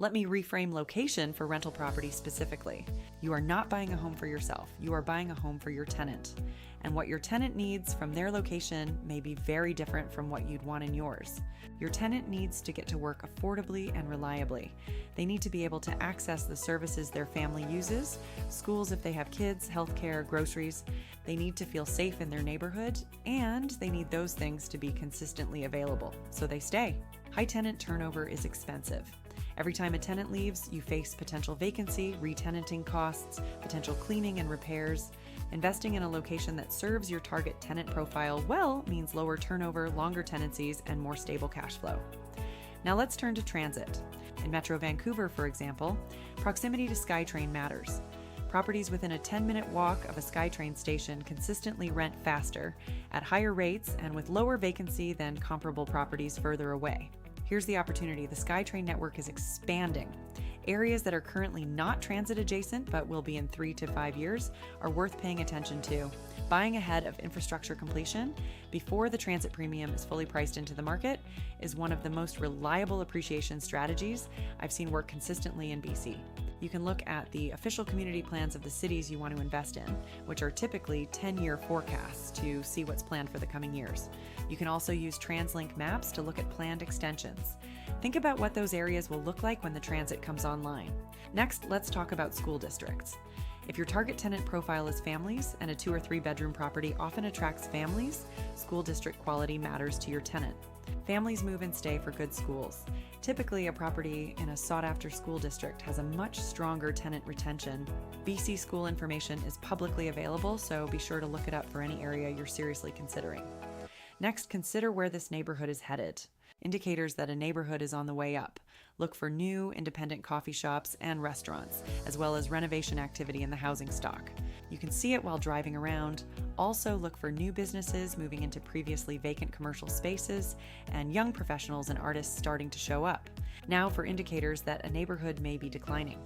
Let me reframe location for rental property specifically. You are not buying a home for yourself. You are buying a home for your tenant. And what your tenant needs from their location may be very different from what you'd want in yours. Your tenant needs to get to work affordably and reliably. They need to be able to access the services their family uses, schools if they have kids, healthcare, groceries. They need to feel safe in their neighborhood, and they need those things to be consistently available, so they stay. High tenant turnover is expensive. Every time a tenant leaves, you face potential vacancy, re-tenanting costs, potential cleaning and repairs. Investing in a location that serves your target tenant profile well means lower turnover, longer tenancies, and more stable cash flow. Now let's turn to transit. In Metro Vancouver, for example, proximity to SkyTrain matters. Properties within a 10-minute walk of a SkyTrain station consistently rent faster, at higher rates, and with lower vacancy than comparable properties further away. Here's the opportunity. The SkyTrain network is expanding. Areas that are currently not transit adjacent but will be in 3 to 5 years are worth paying attention to. Buying ahead of infrastructure completion before the transit premium is fully priced into the market is one of the most reliable appreciation strategies I've seen work consistently in BC. You can look at the official community plans of the cities you want to invest in, which are typically 10-year forecasts to see what's planned for the coming years. You can also use TransLink maps to look at planned extensions. Think about what those areas will look like when the transit comes online. Next, let's talk about school districts. If your target tenant profile is families and a 2 or 3 bedroom property often attracts families, school district quality matters to your tenant. Families move and stay for good schools. Typically, a property in a sought-after school district has a much stronger tenant retention. BC school information is publicly available, so be sure to look it up for any area you're seriously considering. Next, consider where this neighborhood is headed. Indicators that a neighborhood is on the way up. Look for new independent coffee shops and restaurants, as well as renovation activity in the housing stock. You can see it while driving around. Also look for new businesses moving into previously vacant commercial spaces and young professionals and artists starting to show up. Now for indicators that a neighborhood may be declining.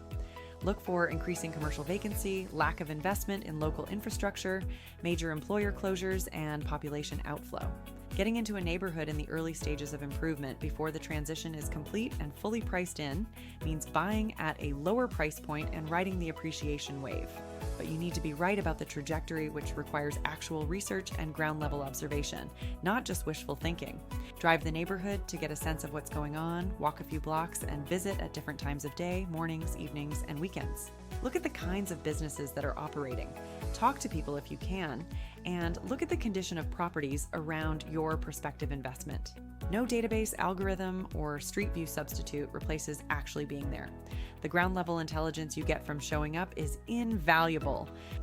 Look for increasing commercial vacancy, lack of investment in local infrastructure, major employer closures, and population outflow. Getting into a neighborhood in the early stages of improvement before the transition is complete and fully priced in means buying at a lower price point and riding the appreciation wave. But you need to be right about the trajectory, which requires actual research and ground-level observation, not just wishful thinking. Drive the neighborhood to get a sense of what's going on, walk a few blocks, and visit at different times of day, mornings, evenings, and weekends. Look at the kinds of businesses that are operating. Talk to people if you can, and look at the condition of properties around your prospective investment. No database, algorithm, or street view substitute replaces actually being there. The ground level intelligence you get from showing up is invaluable.